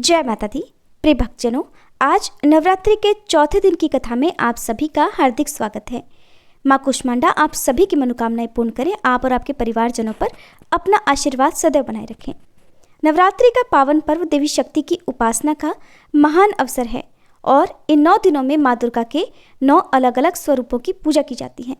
जय माता दी। प्रिय भक्तजनों, आज नवरात्रि के चौथे दिन की कथा में आप सभी का हार्दिक स्वागत है। माँ कुष्मांडा आप सभी की मनोकामनाएं पूर्ण करें, आप और आपके परिवारजनों पर अपना आशीर्वाद सदैव बनाए रखें। नवरात्रि का पावन पर्व देवी शक्ति की उपासना का महान अवसर है और इन 9 दिनों में माँ दुर्गा के 9 अलग अलग स्वरूपों की पूजा की जाती है।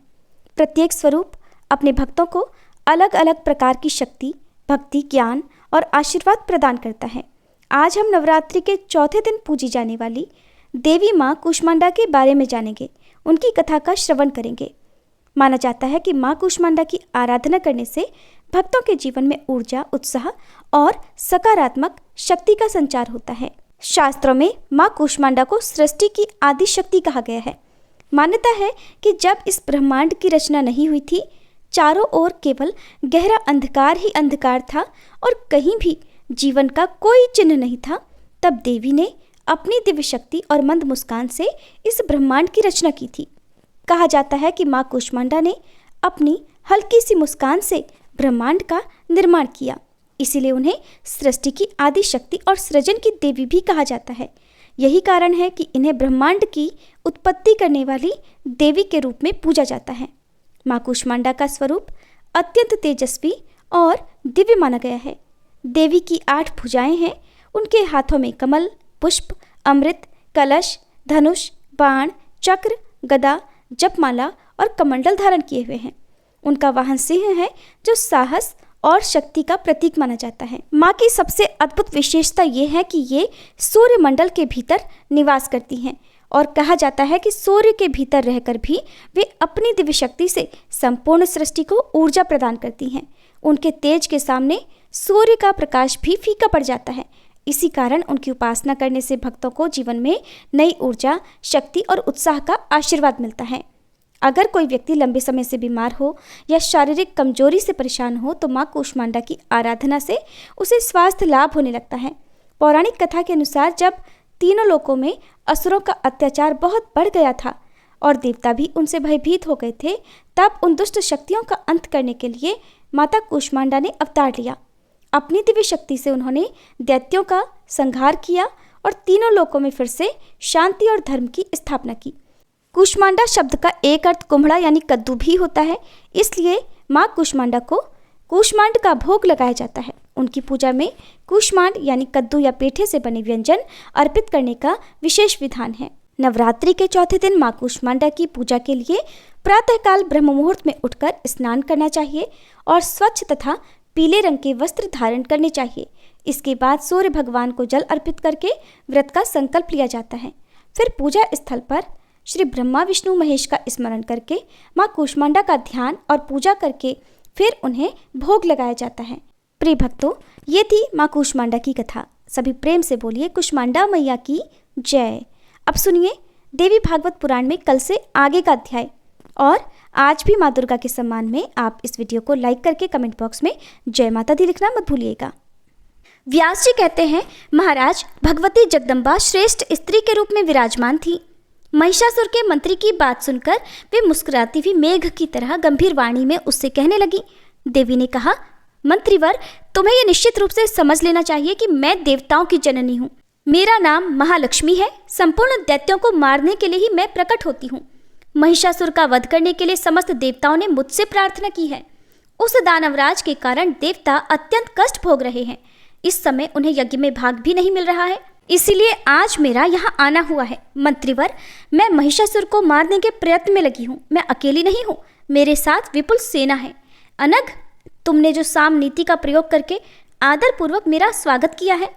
प्रत्येक स्वरूप अपने भक्तों को अलग अलग प्रकार की शक्ति, भक्ति, ज्ञान और आशीर्वाद प्रदान करता है। आज हम नवरात्रि के चौथे दिन पूजी जाने वाली देवी माँ कुष्मांडा के बारे में जानेंगे, उनकी कथा का श्रवण करेंगे। माना जाता है कि माँ कुष्मांडा की आराधना करने से भक्तों के जीवन में ऊर्जा, उत्साह और सकारात्मक शक्ति का संचार होता है। शास्त्रों में माँ कुष्मांडा को सृष्टि की आदि शक्ति कहा गया है। मान्यता है कि जब इस ब्रह्मांड की रचना नहीं हुई थी, चारों ओर केवल गहरा अंधकार ही अंधकार था और कहीं भी जीवन का कोई चिन्ह नहीं था, तब देवी ने अपनी दिव्य शक्ति और मंद मुस्कान से इस ब्रह्मांड की रचना की थी। कहा जाता है कि माँ कुष्मांडा ने अपनी हल्की सी मुस्कान से ब्रह्मांड का निर्माण किया, इसीलिए उन्हें सृष्टि की आदि शक्ति और सृजन की देवी भी कहा जाता है। यही कारण है कि इन्हें ब्रह्मांड की उत्पत्ति करने वाली देवी के रूप में पूजा जाता है। माँ कुष्मांडा का स्वरूप अत्यंत तेजस्वी और दिव्य माना गया है। देवी की 8 भुजाएं हैं। उनके हाथों में कमल, पुष्प, अमृत, कलश, धनुष, बाण, चक्र, गदा, जपमाला और कमंडल धारण किए हुए हैं। उनका वाहन सिंह है, जो साहस और शक्ति का प्रतीक माना जाता है। माँ की सबसे अद्भुत विशेषता ये है कि ये सूर्य मंडल के भीतर निवास करती हैं और कहा जाता है कि सूर्य के भीतर रहकर भी वे अपनी दिव्य शक्ति से संपूर्ण सृष्टि को ऊर्जा प्रदान करती हैं। उनके तेज के सामने सूर्य का प्रकाश भी फीका पड़ जाता है। इसी कारण उनकी उपासना करने से भक्तों को जीवन में नई ऊर्जा, शक्ति और उत्साह का आशीर्वाद मिलता है। अगर कोई व्यक्ति लंबे समय से बीमार हो या शारीरिक कमजोरी से परेशान हो तो माँ कुष्मांडा की आराधना से उसे स्वास्थ्य लाभ होने लगता है। पौराणिक कथा के अनुसार जब तीनों लोकों में असुरों का अत्याचार बहुत बढ़ गया था और देवता भी उनसे भयभीत हो गए थे, तब उन दुष्ट शक्तियों का अंत करने के लिए माता कुष्मांडा ने अवतार लिया। अपनी दिव्य शक्ति से उन्होंने दैत्यों का संहार किया और तीनों लोकों में फिर से शांति और धर्म की स्थापना की। कुष्मांडा शब्द का एक अर्थ कुम्हड़ा यानी कद्दू भी होता है, इसलिए माँ कुष्मांडा को कुष्मांड का भोग लगाया जाता है। उनकी पूजा में कुष्मांड यानी कद्दू या पेठे से बने व्यंजन अर्पित करने का विशेष विधान है। नवरात्रि के चौथे दिन माँ कुष्मांडा की पूजा के लिए प्रातःकाल ब्रह्म मुहूर्त में उठकर स्नान करना चाहिए और स्वच्छ तथा पीले रंग के वस्त्र धारण करने चाहिए। इसके बाद सूर्य भगवान को जल अर्पित करके व्रत का संकल्प लिया जाता है। फिर पूजा स्थल पर श्री ब्रह्मा, विष्णु, महेश का स्मरण करके माँ कुष्मांडा का ध्यान और पूजा करके फिर उन्हें भोग लगाया जाता है। प्रिय भक्तों, ये थी माँ कुष्मांडा की कथा। सभी प्रेम से बोलिए कुष्मांडा मैया की जय। अब सुनिए देवी भागवत पुराण में कल से आगे का अध्याय। और आज भी माँ दुर्गा के सम्मान में आप इस वीडियो को लाइक करके कमेंट बॉक्स में जय माता दी लिखना मत भूलिएगा। व्यास जी कहते हैं, महाराज, भगवती जगदम्बा श्रेष्ठ स्त्री के रूप में विराजमान थी। महिषासुर के मंत्री की बात सुनकर वे मुस्कुराती हुई मेघ की तरह गंभीर वाणी में उससे कहने लगी। देवी ने कहा, मंत्रीवर, तुम्हें यह निश्चित रूप से समझ लेना चाहिए कि मैं देवताओं की जननी हूँ। मेरा नाम महालक्ष्मी है। संपूर्ण दैत्यों को मारने के लिए ही मैं प्रकट होती हूँ। महिषासुर का वध करने के लिए समस्त देवताओं ने मुझसे प्रार्थना की है। उस दानवराज के कारण देवता अत्यंत कष्ट भोग रहे हैं। इस समय उन्हें यज्ञ में भाग भी नहीं मिल रहा है, इसीलिए आज मेरा यहाँ आना हुआ है। मंत्रीवर, मैं महिषासुर को मारने के प्रयत्न में लगी हूँ। मैं अकेली नहीं हूँ, मेरे साथ विपुल सेना है। अनघ, तुमने जो साम नीति का प्रयोग करके आदरपूर्वक मेरा स्वागत किया है,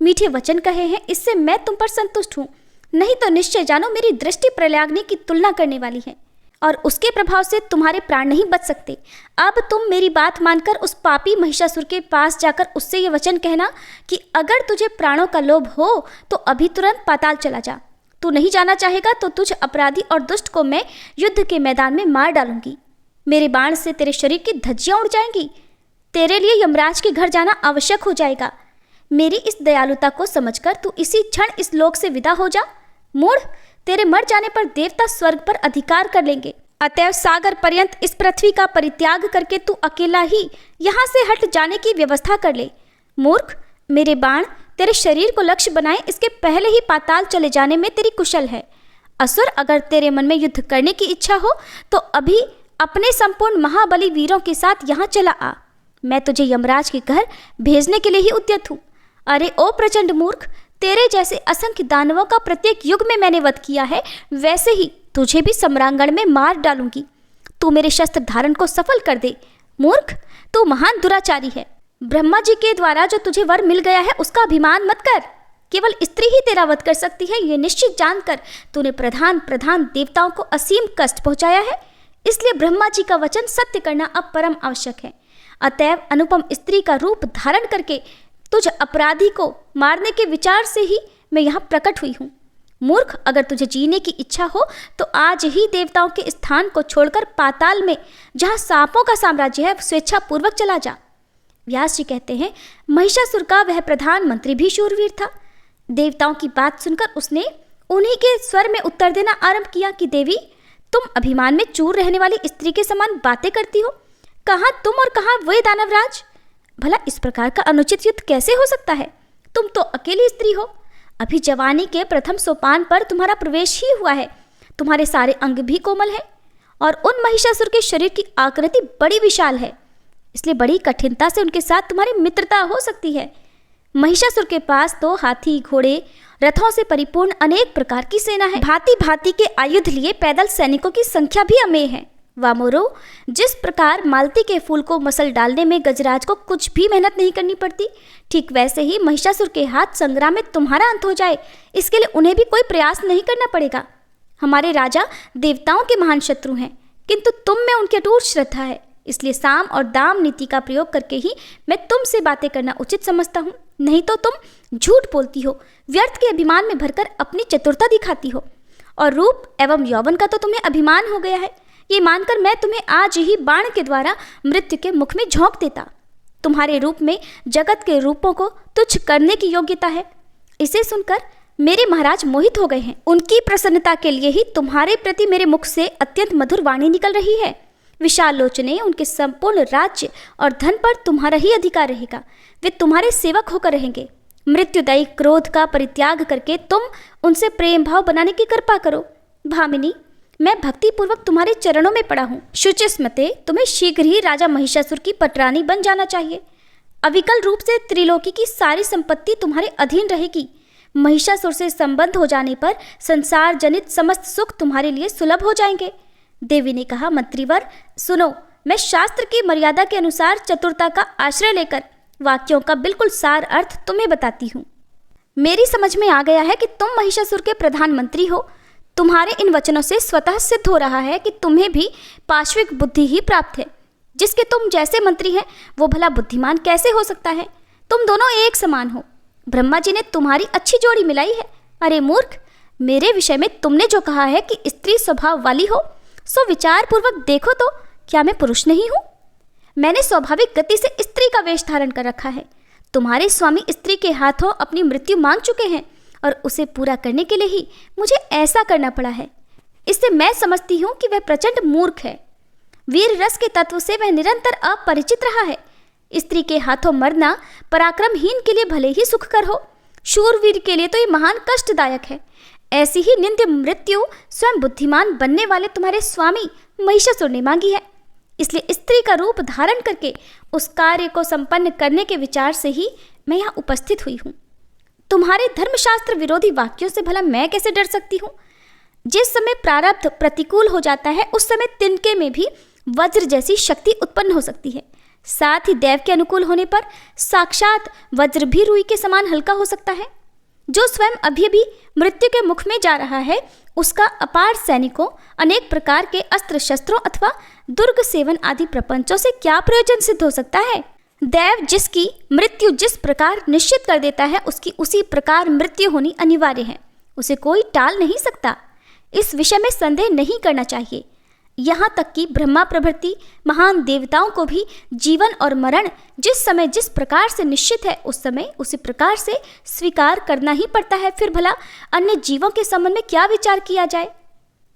मीठे वचन कहे हैं, इससे मैं तुम पर संतुष्ट हूँ। नहीं तो निश्चय जानो मेरी दृष्टि प्रलयाग्नि की तुलना करने वाली है और उसके प्रभाव से तुम्हारे प्राण नहीं बच सकते। अब तुम मेरी बात मानकर उस पापी महिषासुर के पास जाकर उससे ये वचन कहना कि अगर तुझे प्राणों का लोभ हो तो अभी तुरंत पाताल चला जा। तू नहीं जाना चाहेगा तो तुझ अपराधी और दुष्ट को मैं युद्ध के मैदान में मार डालूंगी। मेरे बाण से तेरे शरीर की धज्जियां उड़ जाएंगी। तेरे लिए यमराज के घर जाना आवश्यक हो जाएगा। मेरी इस दयालुता को समझकर तू इसी क्षण इस लोक से विदा हो जा। मूढ़, तेरे मर जाने पर देवता स्वर्ग पर अधिकार कर लेंगे। अतएव सागर पर्यंत इस पृथ्वी का परित्याग करके तू अकेला ही यहाँ से हट जाने की व्यवस्था कर ले। मूर्ख, मेरे बाण तेरे शरीर को लक्ष्य बनाए इसके पहले ही पाताल चले जाने में तेरी कुशल है। असुर, अगर तेरे मन में युद्ध करने की इच्छा हो तो अभी अपने संपूर्ण महाबली वीरों के साथ यहाँ चला आ। मैं तुझे यमराज के घर भेजने के लिए ही उद्यत हूँ। अरे ओ प्रचंड मूर्ख, तेरे जैसे असंख्य दानवों का प्रत्येक युग में मैंने वध किया है, वैसे ही तुझे भी सम्रांगण में मार डालूंगी। तू मेरे शस्त्र धारण को सफल कर दे। मूर्ख, तू महान दुराचारी है। ब्रह्मा जी के द्वारा जो तुझे वर मिल गया है उसका अभिमान मत कर। केवल स्त्री ही तेरा वध कर सकती है, ये निश्चित जानकर तूने प्रधान देवताओं को असीम कष्ट पहुंचाया है। इसलिए ब्रह्मा जी का वचन सत्य करना अब परम आवश्यक है। अतएव अनुपम स्त्री का रूप धारण करके तुझ अपराधी को मारने के विचार से ही मैं यहाँ प्रकट हुई हूँ। मूर्ख, अगर तुझे जीने की इच्छा हो तो आज ही देवताओं के स्थान को छोड़कर पाताल में, जहाँ सांपों का साम्राज्य है, स्वेच्छापूर्वक चला जा। व्यास जी कहते हैं, महिषासुर का वह प्रधानमंत्री भी शूरवीर था। देवताओं की बात सुनकर उसने उन्हीं के स्वर में उत्तर देना आरंभ किया कि देवी, तुम अभिमान में चूर रहने वाली स्त्री के समान बातें करती हो। कहाँ तुम और कहाँ वे दानवराज? भला इस प्रकार का अनुचित युद्ध कैसे हो सकता है? तुम तो अकेली स्त्री हो। अभी जवानी के प्रथम सोपान पर तुम्हारा प्रवेश ही हुआ है। तुम्हारे सारे अंग भी कोमल है और उन महिषासुर के शरीर की आकृति बड़ी विशाल है, इसलिए बड़ी कठिनता से उनके साथ तुम्हारी मित्रता हो सकती है। महिषासुर के पास तो हाथी, घोड़े, रथों से परिपूर्ण अनेक प्रकार की सेना है। भांति भांति के आयुध लिए पैदल सैनिकों की संख्या भी अमेय है। वामोरो, जिस प्रकार मालती के फूल को मसल डालने में गजराज को कुछ भी मेहनत नहीं करनी पड़ती, ठीक वैसे ही महिषासुर के हाथ संग्राम में तुम्हारा अंत हो जाए, इसके लिए उन्हें भी कोई प्रयास नहीं करना पड़ेगा। हमारे राजा देवताओं के महान शत्रु हैं, किंतु तुम में उनकी अटूट श्रद्धा है, इसलिए साम और दाम नीति का प्रयोग करके ही मैं तुमसे बातें करना उचित समझता हूँ। नहीं तो तुम झूठ बोलती हो, व्यर्थ के अभिमान में भरकर अपनी चतुरता दिखाती हो, और रूप एवं यौवन का तो तुम्हें अभिमान हो गया है। ये मानकर मैं तुम्हें आज ही बाण के द्वारा मृत्यु के मुख में झोंक देता। तुम्हारे रूप में जगत के रूपों को तुच्छ करने की योग्यता है। इसे सुनकर मेरे महाराज मोहित हो गए हैं। उनकी प्रसन्नता के लिए ही तुम्हारे प्रति मेरे मुख से अत्यंत मधुर वाणी निकल रही है। विशाल लोचने, उनके संपूर्ण राज्य और धन पर तुम्हारा ही अधिकार रहेगा। वे तुम्हारे सेवक होकर रहेंगे। मृत्युदायी क्रोध का परित्याग करके तुम उनसे प्रेम भाव बनाने की कृपा करो। भामिनी, मैं भक्ति पूर्वक तुम्हारे चरणों में पड़ा हूँ। शुचिस्मते, तुम्हें शीघ्र ही राजा महिषासुर की पटरानी बन जाना चाहिए। अविकल रूप से त्रिलोकी की सारी संपत्ति तुम्हारे अधीन रहेगी। महिषासुर से संबंध हो जाने पर संसार जनित समस्त सुख तुम्हारे लिए सुलभ हो जाएंगे। देवी ने कहा, मंत्रीवर सुनो, मैं शास्त्र की मर्यादा के अनुसार चतुरता का आश्रय लेकर वाक्यों का बिल्कुल सार अर्थ तुम्हें बताती हूँ। मेरी समझ में आ गया है कि तुम महिषासुर के प्रधानमंत्री हो। तुम्हारे इन वचनों से स्वतः सिद्ध हो रहा है कि तुम्हें भी पाश्विक बुद्धि ही प्राप्त है। जिसके तुम जैसे मंत्री हैं वो भला बुद्धिमान कैसे हो सकता है? तुम दोनों एक समान हो। ब्रह्मा जी ने तुम्हारी अच्छी जोड़ी मिलाई है। अरे मूर्ख, मेरे विषय में तुमने जो कहा है कि स्त्री स्वभाव वाली हो, सो विचार पूर्वक देखो तो क्या मैं पुरुष नहीं हूँ? मैंने स्वाभाविक गति से स्त्री का वेश धारण कर रखा है। तुम्हारे स्वामी स्त्री के हाथों अपनी मृत्यु मांग चुके हैं और उसे पूरा करने के लिए ही मुझे ऐसा करना पड़ा है। इससे मैं समझती हूँ कि वह प्रचंड मूर्ख है। वीर रस के तत्व से वह निरंतर अपरिचित रहा है। स्त्री के हाथों मरना पराक्रमहीन के लिए भले ही सुखकर हो, शूरवीर के लिए तो ये महान कष्टदायक है। ऐसी ही निंद्य मृत्यु स्वयं बुद्धिमान बनने वाले तुम्हारे स्वामी महिषासुर ने मांगी है। इसलिए स्त्री का रूप धारण करके उस कार्य को संपन्न करने के विचार से ही मैं यहाँ उपस्थित हुई हूँ। तुम्हारे धर्मशास्त्र विरोधी वाक्यों से भला मैं कैसे डर सकती हूँ? जिस समय प्रारब्ध प्रतिकूल हो जाता है उस समय तिनके में भी वज्र जैसी शक्ति उत्पन्न हो सकती है। साथ ही दैव के अनुकूल होने पर साक्षात वज्र भी रुई के समान हल्का हो सकता है। जो स्वयं अभी अभी मृत्यु के मुख में जा रहा है उसका अपार सैनिकों, अनेक प्रकार के अस्त्र शस्त्रों अथवा दुर्ग सेवन आदि प्रपंचों से क्या प्रयोजन सिद्ध हो सकता है? दैव जिसकी मृत्यु जिस प्रकार निश्चित कर देता है उसकी उसी प्रकार मृत्यु होनी अनिवार्य है। उसे कोई टाल नहीं सकता। इस विषय में संदेह नहीं करना चाहिए। यहाँ तक कि ब्रह्मा प्रभृति महान देवताओं को भी जीवन और मरण जिस समय जिस प्रकार से निश्चित है उस समय उसी प्रकार से स्वीकार करना ही पड़ता है। फिर भला अन्य जीवों के संबंध में क्या विचार किया जाए?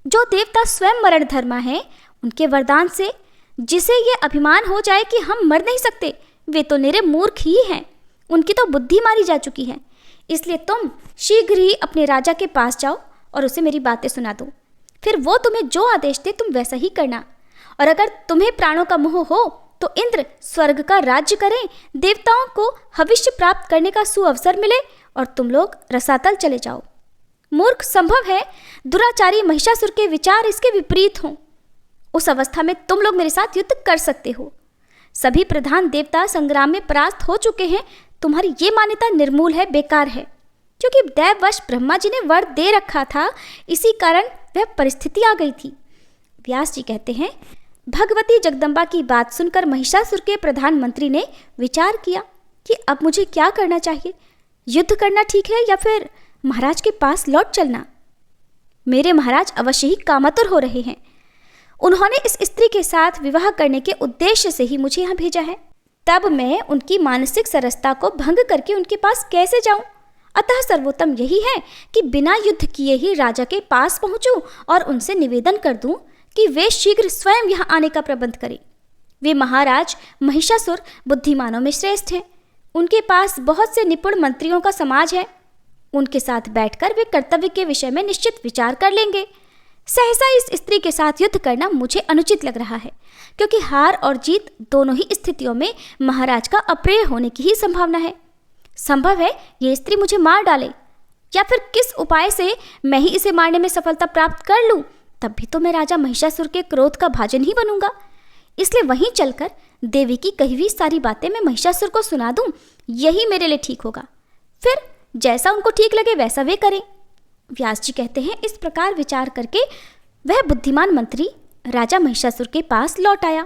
जो देवता स्वयं मरण धर्मा है उनके वरदान से जिसे ये अभिमान हो जाए कि हम मर नहीं सकते, वे तो निरे मूर्ख ही हैं। उनकी तो बुद्धि मारी जा चुकी है। इसलिए तुम शीघ्र ही अपने राजा के पास जाओ और उसे मेरी बातें सुना दो। फिर वो तुम्हें जो आदेश दे तुम वैसा ही करना। और अगर तुम्हें प्राणों का मोह हो तो इंद्र स्वर्ग का राज्य करें, देवताओं को भविष्य प्राप्त करने का सुअवसर मिले और तुम लोग रसातल चले जाओ। मूर्ख, संभव है दुराचारी महिषासुर के विचार इसके विपरीत हों। उस अवस्था में तुम लोग मेरे साथ युद्ध कर सकते हो। सभी प्रधान देवता संग्राम में परास्त हो चुके हैं। तुम्हारी ये मान्यता निर्मूल है, बेकार है, क्योंकि दैववश ब्रह्मा जी ने वर दे रखा था, इसी कारण वह परिस्थिति आ गई थी। व्यास जी कहते हैं, भगवती जगदम्बा की बात सुनकर महिषासुर के प्रधानमंत्री ने विचार किया कि अब मुझे क्या करना चाहिए, युद्ध करना ठीक है या फिर महाराज के पास लौट चलना। मेरे महाराज अवश्य ही कामातुर हो रहे हैं। उन्होंने इस स्त्री के साथ विवाह करने के उद्देश्य से ही मुझे यहाँ भेजा है। तब मैं उनकी मानसिक सरसता को भंग करके उनके पास कैसे जाऊं? अतः सर्वोत्तम यही है कि बिना युद्ध किए ही राजा के पास पहुंचूं और उनसे निवेदन कर दूं कि वे शीघ्र स्वयं यहाँ आने का प्रबंध करें। वे महाराज महिषासुर बुद्धिमानों में श्रेष्ठ हैं। उनके पास बहुत से निपुण मंत्रियों का समाज है। उनके साथ बैठकर वे कर्तव्य के विषय में निश्चित विचार कर लेंगे। सहसा इस स्त्री के साथ युद्ध करना मुझे अनुचित लग रहा है, क्योंकि हार और जीत दोनों ही स्थितियों में महाराज का अप्रिय होने की ही संभावना है। संभव है ये स्त्री मुझे मार डाले, या फिर किस उपाय से मैं ही इसे मारने में सफलता प्राप्त कर लूं, तब भी तो मैं राजा महिषासुर के क्रोध का भाजन ही बनूंगा। इसलिए वहीं चलकर देवी की कही हुई सारी बातें मैं महिषासुर को सुना दूं, यही मेरे लिए ठीक होगा। फिर जैसा उनको ठीक लगे वैसा वे करें। व्यास जी कहते हैं, इस प्रकार विचार करके वह बुद्धिमान मंत्री राजा महिषासुर के पास लौट आया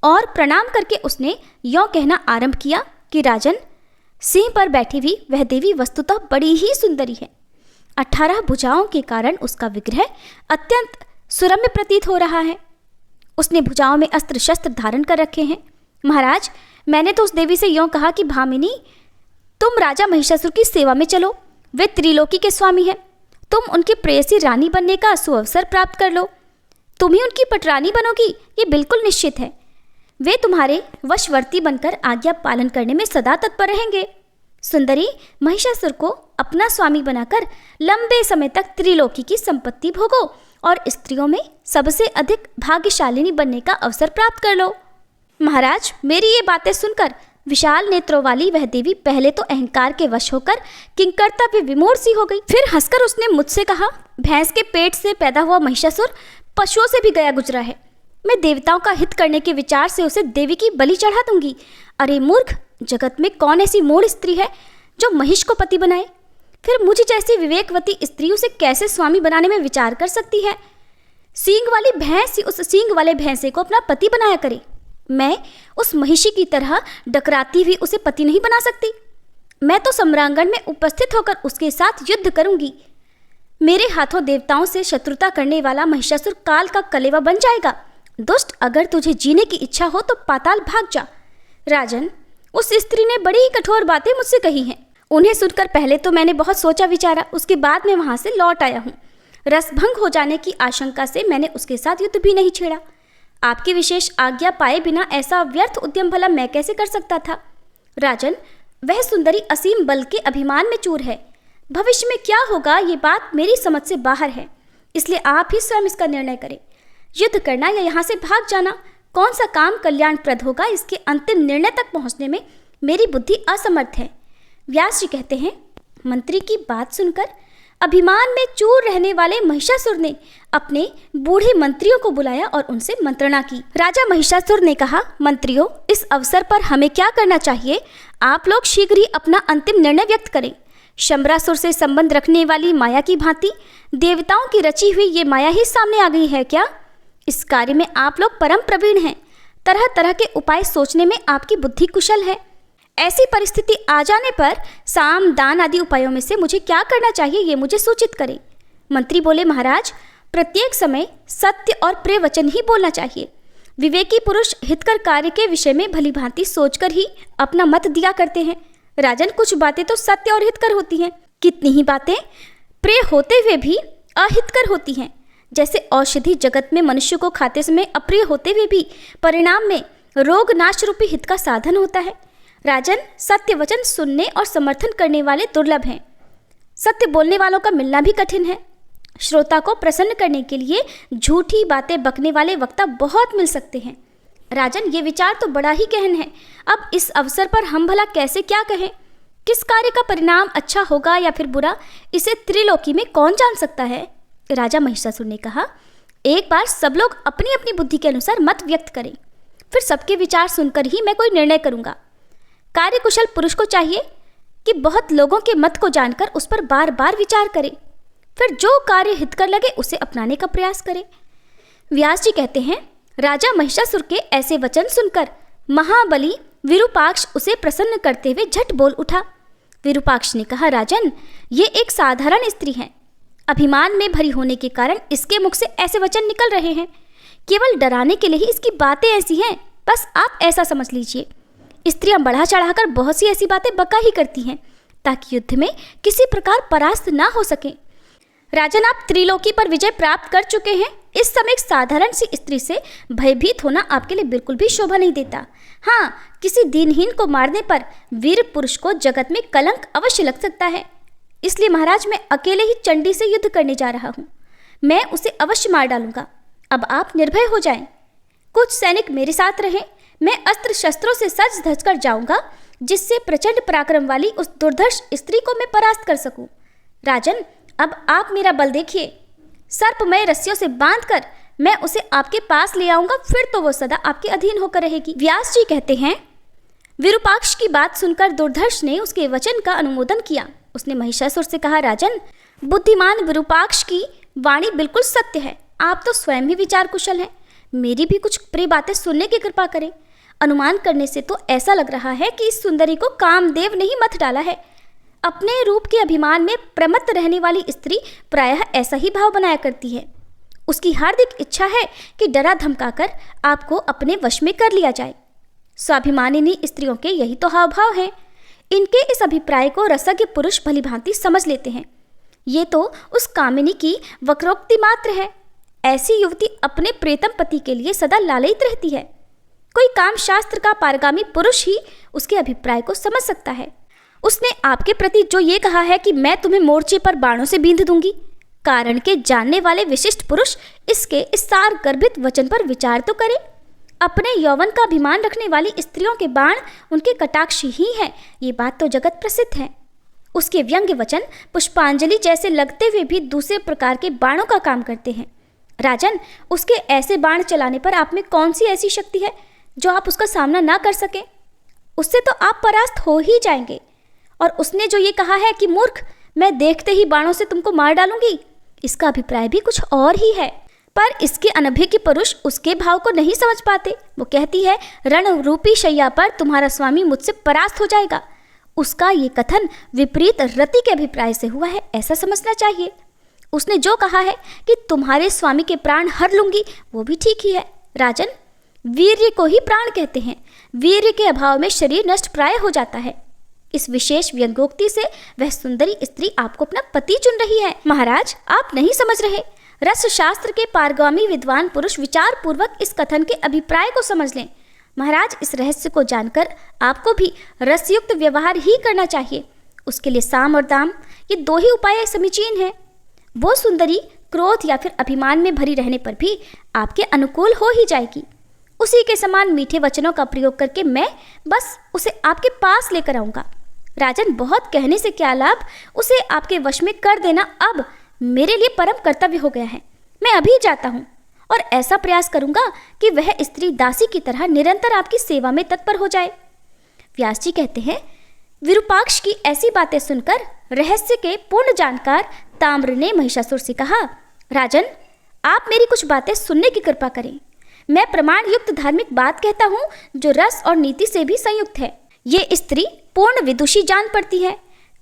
और प्रणाम करके उसने यों कहना आरंभ किया कि राजन, सिंह पर बैठी हुई वह देवी वस्तुतः बड़ी ही सुंदरी है। 18 भुजाओं के कारण उसका विग्रह अत्यंत सुरम्य प्रतीत हो रहा है। उसने भुजाओं में अस्त्र शस्त्र धारण कर रखे हैं। महाराज, मैंने तो उस देवी से यों कहा कि भामिनी, तुम राजा महिषासुर की सेवा में चलो, वे त्रिलोकी के स्वामी हैं। तुम उनकी प्रेयसी रानी बनने का सुअवसर प्राप्त कर लो। तुम ही उनकी पटरानी बनोगी, ये बिल्कुल निश्चित है। वे तुम्हारे वशवर्ती बनकर आज्ञा पालन करने में सदा तत्पर रहेंगे। सुंदरी, महिषासुर को अपना स्वामी बनाकर लंबे समय तक त्रिलोकी की संपत्ति भोगो और स्त्रियों में सबसे अधिक भाग्यशालिनी बनने का अवसर प्राप्त कर लो। महाराज, मेरी ये बातें सुनकर विशाल नेत्रों वाली वह देवी पहले तो अहंकार के वश होकर किंकर्तव्य विमूढ़ सी हो गई। फिर हंसकर उसने मुझसे कहा, भैंस के पेट से पैदा हुआ महिषासुर पशुओं से भी गया गुजरा है। मैं देवताओं का हित करने के विचार से उसे देवी की बलि चढ़ा दूंगी। अरे मूर्ख, जगत में कौन ऐसी मूढ़ स्त्री है जो महिष को पति बनाए? फिर मुझे जैसी विवेकवती स्त्री उसे कैसे स्वामी बनाने में विचार कर सकती है? सींग वाली भैंस उस सींग वाले भैंसे को अपना पति बनाया करे। मैं उस महिषी की तरह डकराती हुई उसे पति नहीं बना सकती। मैं तो सम्रांगण में उपस्थित होकर उसके साथ युद्ध करूंगी। मेरे हाथों देवताओं से शत्रुता करने वाला महिषासुर काल का कलेवा बन जाएगा। दुष्ट, अगर तुझे जीने की इच्छा हो तो पाताल भाग जा। राजन, उस स्त्री ने बड़ी ही कठोर बातें मुझसे कही हैं। उन्हें सुनकर पहले तो मैंने बहुत सोचा विचारा, उसके बाद मैं वहां से लौट आया हूँ। रसभंग हो जाने की आशंका से मैंने उसके साथ युद्ध भी नहीं छेड़ा। आपकी विशेष आज्ञा पाए बिना ऐसा व्यर्थ उद्यम भला मैं कैसे कर सकता था? राजन, वह सुंदरी असीम बल के अभिमान में चूर है। भविष्य में क्या होगा ये बात मेरी समझ से बाहर है, इसलिए आप ही स्वयं इसका निर्णय करें। युद्ध करना या यहाँ से भाग जाना, कौन सा काम कल्याणप्रद होगा, इसके अंतिम निर्णय तक पहुँचने में मेरी बुद्धि असमर्थ है। व्यास जी कहते हैं, मंत्री की बात सुनकर अभिमान में चूर रहने वाले महिषासुर ने अपने बूढ़े मंत्रियों को बुलाया और उनसे मंत्रणा की। राजा महिषासुर ने कहा, मंत्रियों, इस अवसर पर हमें क्या करना चाहिए? आप लोग शीघ्र ही अपना अंतिम निर्णय व्यक्त करें। शंबरासुर से संबंध रखने वाली माया की भांति देवताओं की रची हुई ये माया ही सामने आ गई है क्या? इस कार्य में आप लोग परम प्रवीण हैं। तरह तरह के उपाय सोचने में आपकी बुद्धि कुशल है। ऐसी परिस्थिति आ जाने पर साम दान आदि उपायों में से मुझे क्या करना चाहिए ये मुझे सूचित करें। मंत्री बोले, महाराज, प्रत्येक समय सत्य और प्रिय वचन ही बोलना चाहिए। विवेकी पुरुष हितकर कार्य के विषय में भली भांति सोचकर ही अपना मत दिया करते हैं। राजन, कुछ बातें तो सत्य और हितकर होती हैं, कितनी ही बातें प्रिय होते हुए भी अहितकर होती हैं। जैसे औषधि जगत में मनुष्य को खाते समय अप्रिय होते हुए भी परिणाम में रोग नाश रूपी हित का साधन होता है। राजन, सत्य वचन सुनने और समर्थन करने वाले दुर्लभ हैं। सत्य बोलने वालों का मिलना भी कठिन है। श्रोता को प्रसन्न करने के लिए झूठी बातें बकने वाले वक्ता बहुत मिल सकते हैं। राजन, ये विचार तो बड़ा ही गहन है। अब इस अवसर पर हम भला कैसे क्या कहें? किस कार्य का परिणाम अच्छा होगा या फिर बुरा, इसे त्रिलोकी में कौन जान सकता है? राजा महिषासुर ने कहा, एक बार सब लोग अपनी अपनी बुद्धि के अनुसार मत व्यक्त करें, फिर सबके विचार सुनकर ही मैं कोई निर्णय करूंगा। कार्यकुशल पुरुष को चाहिए कि बहुत लोगों के मत को जानकर उस पर बार बार विचार करे, फिर जो कार्य हितकर लगे उसे अपनाने का प्रयास करे। व्यास जी कहते हैं, राजा महिषासुर के ऐसे वचन सुनकर महाबली विरूपाक्ष उसे प्रसन्न करते हुए झट बोल उठा। विरूपाक्ष ने कहा, राजन, ये एक साधारण स्त्री है। अभिमान में भरी होने के कारण इसके मुख से ऐसे वचन निकल रहे हैं। केवल डराने के लिए ही इसकी बातें ऐसी हैं, बस आप ऐसा समझ लीजिए। स्त्रियां बढ़ा चढ़ाकर बहुत सी ऐसी बातें बका ही करती हैं ताकि युद्ध में किसी प्रकार परास्त ना हो सके। राजन, आप त्रिलोकी पर विजय प्राप्त कर चुके हैं। इस समय एक साधारण सी स्त्री से भयभीत होना आपके लिए बिल्कुल भी शोभा नहीं देता। हाँ, किसी दीनहीन को मारने पर वीर पुरुष को जगत में कलंक अवश्य लग सकता है। इसलिए महाराज, मैं अकेले ही चंडी से युद्ध करने जा रहा हूँ। मैं उसे अवश्य मार डालूंगा। अब आप निर्भय हो जाएं। कुछ सैनिक मेरे साथ रहें। मैं अस्त्र शस्त्रों से सज धज कर जाऊंगा, जिससे प्रचंड पराक्रम वाली उस दुर्धर्ष स्त्री को मैं परास्त कर सकूं। राजन, अब आप मेरा बल देखिए। सर्पमय रस्सियों से बांधकर मैं उसे आपके पास ले आऊंगा, फिर तो वो सदा आपके अधीन होकर रहेगी। व्यास जी कहते हैं, विरूपाक्ष की बात सुनकर दुर्धर्ष ने उसके वचन का अनुमोदन किया। उसने महिषासुर से कहा, राजन, बुद्धिमान विरूपाक्ष की वाणी बिल्कुल सत्य है। आप तो स्वयं ही विचार कुशल हैं। मेरी भी कुछ प्रिय बातें सुनने की कृपा करें। अनुमान करने से तो ऐसा लग रहा है कि इस सुंदरी को कामदेव ने ही मत डाला है। अपने रूप के अभिमान में प्रमत्त रहने वाली स्त्री प्रायः ऐसा ही भाव बनाया करती है। उसकी हार्दिक इच्छा है कि डरा धमकाकर आपको अपने वश में कर लिया जाए। स्वाभिमानिनी स्त्रियों के यही तो हाव भाव हैं। इनके इस अभिप्राय को रसज्ञ पुरुष भलीभांति समझ लेते हैं। ये तो उस कामिनी की वक्रोक्ति मात्र है। ऐसी युवती अपने प्रियतम पति के लिए सदा लालयित रहती है। कोई काम शास्त्र का पारगामी पुरुष ही उसके अभिप्राय को समझ सकता है। उसने आपके प्रति जो ये कहा है कि मैं तुम्हें मोर्चे पर बाणों से बींध दूंगी, कारण के जानने वाले विशिष्ट पुरुष इसके इस सार गर्भित वचन पर विचार तो करें। अपने यौवन का अभिमान रखने वाली स्त्रियों के बाण उनके कटाक्ष ही हैं, ये बात तो जगत प्रसिद्ध है। उसके व्यंग्य वचन पुष्पांजलि जैसे लगते हुए भी दूसरे प्रकार के बाणों का काम करते हैं। राजन, उसके ऐसे बाण चलाने पर आप में कौन सी ऐसी शक्ति है जो आप उसका सामना ना कर सके? उससे तो आप परास्त हो ही जाएंगे। और उसने जो ये कहा है कि मूर्ख, मैं देखते ही बाणों से तुमको मार डालूंगी, इसका अभिप्राय भी कुछ और ही है। पर इसके अनभिज्ञ पुरुष उसके भाव को नहीं समझ पाते। वो कहती है, रण रूपी शैया पर तुम्हारा स्वामी मुझसे परास्त हो जाएगा। उसका ये कथन विपरीत रति के अभिप्राय से हुआ है, ऐसा समझना चाहिए। उसने जो कहा है कि तुम्हारे स्वामी के प्राण हर लूंगी, वो भी ठीक ही है। राजन, वीर्य को ही प्राण कहते हैं। वीर्य के अभाव में शरीर नष्ट प्राय हो जाता है। इस विशेष व्यंग्योक्ति से वह सुंदरी स्त्री आपको अपना पति चुन रही है। महाराज, आप नहीं समझ रहे। रस शास्त्र के पारगामी विद्वान पुरुष विचार पूर्वक इस कथन के अभिप्राय को समझ लें। महाराज, इस रहस्य को जानकर आपको भी रसयुक्त व्यवहार ही करना चाहिए। उसके लिए साम और दाम, ये दो ही उपाय समीचीन हैं। वो सुंदरी क्रोध या फिर अभिमान में भरी रहने पर भी आपके अनुकूल हो ही जाएगी। उसी के समान मीठे वचनों का प्रयोग करके मैं बस उसे आपके पास लेकर आऊँगा। राजन, बहुत कहने से क्या लाभ, उसे आपके वश में कर देना अब मेरे लिए परम कर्तव्य हो गया है। मैं अभी जाता हूँ और ऐसा प्रयास करूँगा कि वह स्त्री दासी की तरह निरंतर आपकी सेवा में तत्पर हो जाए। व्यास जी कहते हैं, विरूपाक्ष की ऐसी बातें सुनकर रहस्य के पूर्ण जानकार ताम्र ने महिषासुर से कहा, राजन, आप मेरी कुछ बातें सुनने की कृपा करें। मैं प्रमाण युक्त धार्मिक बात कहता हूँ जो रस और नीति से भी संयुक्त है। ये स्त्री पूर्ण विदुषी जान पड़ती है।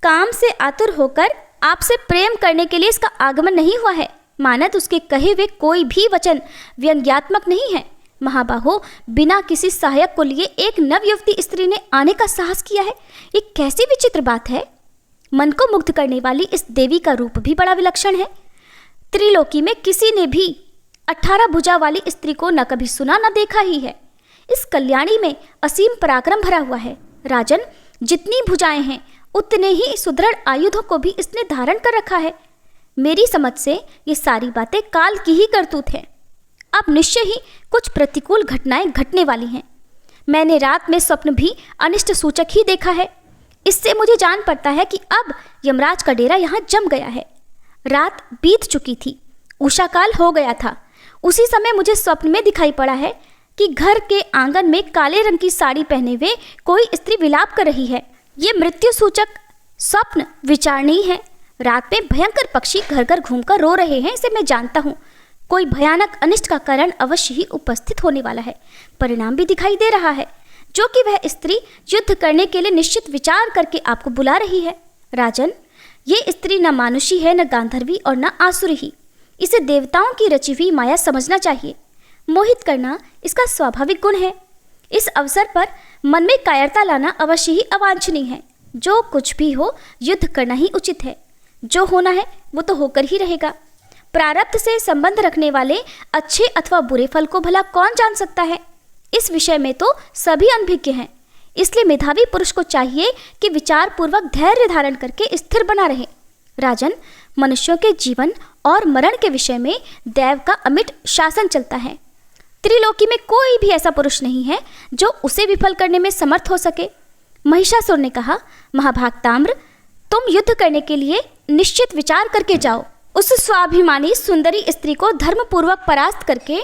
काम से आतुर होकर आपसे प्रेम करने के लिए इसका आगमन नहीं हुआ है। मानत उसके कहे हुए कोई भी वचन व्यंग्यात्मक नहीं है। महाबाहो, बिना किसी सहायक को लिए एक नवयुवती स्त्री ने आने का साहस किया है। ये कैसी विचित्र बात है। मन को मुग्ध करने वाली इस देवी का रूप भी बड़ा विलक्षण है। त्रिलोकी में किसी ने भी 18 भुजा वाली स्त्री को न कभी सुना न देखा ही है। इस कल्याणी में असीम पराक्रम भरा हुआ है। राजन, जितनी भुजाएं हैं उतने ही सुदृढ़ आयुधों को भी इसने धारण कर रखा है। मेरी समझ से ये सारी बातें काल की ही करतूत है। अब निश्चय ही कुछ प्रतिकूल घटनाएं घटने वाली हैं। मैंने रात में स्वप्न भी अनिष्ट सूचक ही देखा है। इससे मुझे जान पड़ता है कि अब यमराज का डेरा यहाँ जम गया है। रात बीत चुकी थी, उषा काल हो गया था। उसी समय मुझे स्वप्न में दिखाई पड़ा है कि घर के आंगन में काले रंग की साड़ी पहने हुए कोई स्त्री विलाप कर रही है। ये मृत्यु सूचक स्वप्न विचारणीय है। रात में भयंकर पक्षी घर घर घूमकर रो रहे हैं, इसे मैं जानता हूँ। कोई भयानक अनिष्ट का कारण अवश्य ही उपस्थित होने वाला है। परिणाम भी दिखाई दे रहा है, जो कि वह स्त्री युद्ध करने के लिए निश्चित विचार करके आपको बुला रही है। राजन, ये स्त्री न मानुषी है, न गांधर्वी और न आसुरी ही। इसे देवताओं की रची हुई माया समझना चाहिए। मोहित करना इसका स्वाभाविक गुण है। इस अवसर पर मन में कायरता लाना अवश्य ही अवांछनीय है। जो कुछ भी हो, युद्ध करना ही उचित है। जो होना है वो तो होकर ही रहेगा। प्रारब्ध से संबंध रखने वाले अच्छे अथवा बुरे फल को भला कौन जान सकता है। इस विषय में तो सभी अनभिज्ञ हैं। इसलिए मेधावी पुरुष को चाहिए कि विचार पूर्वक धैर्य धारण करके स्थिर बना रहे। राजन, मनुष्यों के जीवन और मरण के विषय में दैव का अमिट शासन चलता है। त्रिलोकी में कोई भी ऐसा पुरुष नहीं है जो उसे विफल करने में समर्थ हो सके। महिषासुर ने कहा, महाभाग ताम्र, तुम युद्ध करने के लिए निश्चित विचार करके जाओ। उस स्वाभिमानी सुंदरी स्त्री को धर्मपूर्वक परास्त करके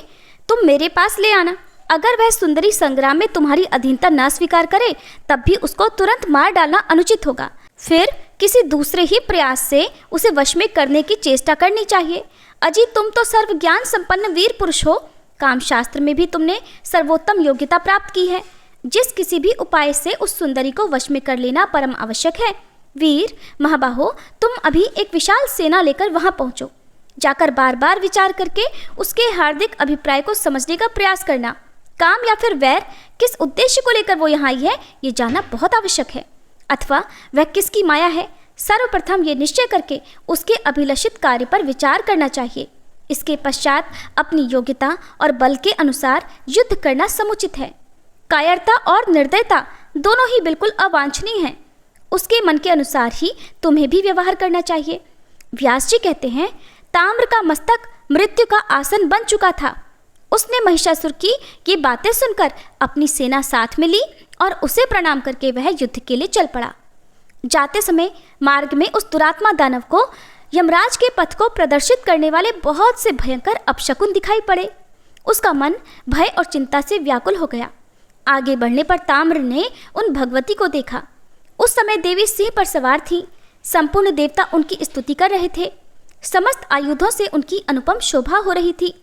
तुम मेरे पास ले आना। अगर वह सुंदरी संग्राम में तुम्हारी अधीनता न स्वीकार करे, तब भी उसको तुरंत मार डालना अनुचित होगा। फिर किसी दूसरे ही प्रयास से उसे वश में करने की चेष्टा करनी चाहिए। अजी, तुम तो सर्वज्ञान संपन्न वीर पुरुष हो। काम शास्त्र में भी तुमने सर्वोत्तम योग्यता प्राप्त की है। जिस किसी भी उपाय से उस सुंदरी को वश में कर लेना परम आवश्यक है। वीर महाबाहो, तुम अभी एक विशाल सेना लेकर वहां पहुंचो। जाकर बार बार विचार करके उसके हार्दिक अभिप्राय को समझने का प्रयास करना। काम या फिर वैर, किस उद्देश्य को लेकर वो यहाँ आई है, ये जानना बहुत आवश्यक है। अथवा वह किसकी माया है, सर्वप्रथम ये निश्चय करके उसके अभिलषित कार्य पर विचार करना चाहिए। इसके पश्चात अपनी योग्यता और बल के अनुसार युद्ध करना समुचित है। कायरता और निर्दयता दोनों ही बिल्कुल अवांछनीय हैं। उसके मन के अनुसार ही तुम्हें भी व्यवहार करना चाहिए। व्यास जी कहते हैं, ताम्र का मस्तक मृत्यु का आसन बन चुका था। उसने महिषासुर की ये बातें सुनकर अपनी सेना साथ में ली और उसे प्रणाम करके वह युद्ध के लिए चल पड़ा। जाते समय मार्ग में उस दुरात्मा दानव को यमराज के पथ को प्रदर्शित करने वाले बहुत से भयंकर अपशकुन दिखाई पड़े। उसका मन भय और चिंता से व्याकुल हो गया। आगे बढ़ने पर ताम्र ने उन भगवती को देखा। उस समय देवी सिंह पर सवार थी। संपूर्ण देवता उनकी स्तुति कर रहे थे। समस्त आयुधों से उनकी अनुपम शोभा हो रही थी।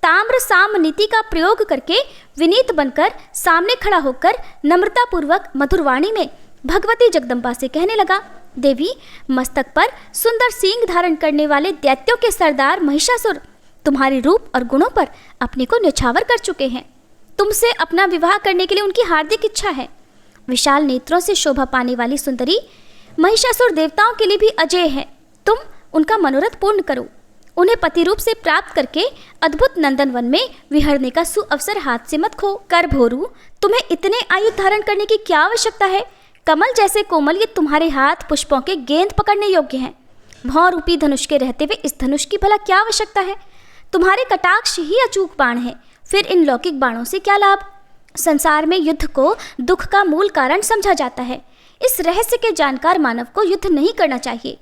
ताम्र साम नीति का प्रयोग करके विनीत बनकर सामने खड़ा होकर नम्रतापूर्वक मधुरवाणी में भगवती जगदम्बा से कहने लगा, देवी, मस्तक पर सुंदर सींग धारण करने वाले दैत्यों के सरदार महिषासुर तुम्हारे रूप और गुणों पर अपने को न्यौछावर कर चुके हैं। तुमसे अपना विवाह करने के लिए उनकी हार्दिक इच्छा है। विशाल नेत्रों से शोभा पाने वाली सुंदरी महिषासुर देवताओं के लिए भी अजेय है। तुम उनका मनोरथ पूर्ण करो। उन्हें पति रूप से प्राप्त करके अद्भुत नंदनवन में विहरने का सुअवसर हाथ से मत खो। कर भोरू, तुम्हें इतने आयुध धारण करने की क्या आवश्यकता है। कमल जैसे कोमल ये तुम्हारे हाथ पुष्पों के गेंद पकड़ने योग्य हैं। भौं रूपी धनुष के रहते हुए इस धनुष की भला क्या आवश्यकता है। तुम्हारे कटाक्ष ही अचूक बाण है, फिर इन लौकिक बाणों से क्या लाभ। संसार में युद्ध को दुख का मूल कारण समझा जाता है। इस रहस्य के जानकार मानव को युद्ध नहीं करना चाहिए।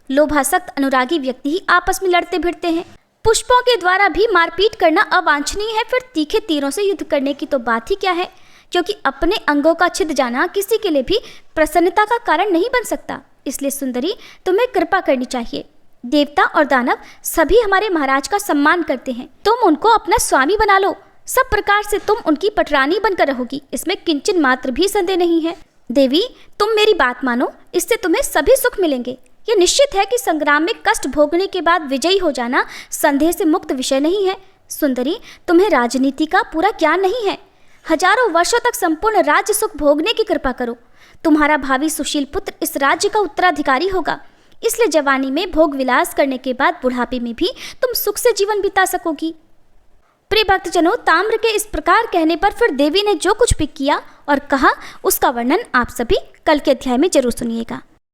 लोभासक्त अनुरागी व्यक्ति ही आपस में लड़ते भिड़ते हैं। पुष्पों के द्वारा भी मारपीट करना अवांछनीय है, फिर तीखे तीरों से युद्ध करने की तो बात ही क्या है, क्योंकि अपने अंगों का छिद जाना किसी के लिए भी प्रसन्नता का कारण नहीं बन सकता। इसलिए सुंदरी, तुम्हें कृपा करनी चाहिए। देवता और दानव सभी हमारे महाराज का सम्मान करते हैं। तुम उनको अपना स्वामी बना लो। सब प्रकार से तुम उनकी पटरानी बनकर रहोगी, इसमें किंचन मात्र भी संदेह नहीं है। देवी, तुम मेरी बात मानो, इससे तुम्हें सभी सुख मिलेंगे। ये निश्चित है कि संग्राम में कष्ट भोगने के बाद विजयी हो जाना संदेह से मुक्त विषय नहीं है। सुंदरी, तुम्हें राजनीति का पूरा ज्ञान नहीं है। हजारों वर्षों तक संपूर्ण राज्य सुख भोगने की कृपा करो। तुम्हारा भावी सुशील पुत्र इस राज्य का उत्तराधिकारी होगा। इसलिए जवानी में भोग विलास करने के बाद बुढ़ापे में भी तुम सुख से जीवन बिता सकोगी। प्रिय भक्तजनों, ताम्र के इस प्रकार कहने पर फिर देवी ने जो कुछ भी किया और कहा, उसका वर्णन आप सभी कल के अध्याय में जरूर सुनिएगा।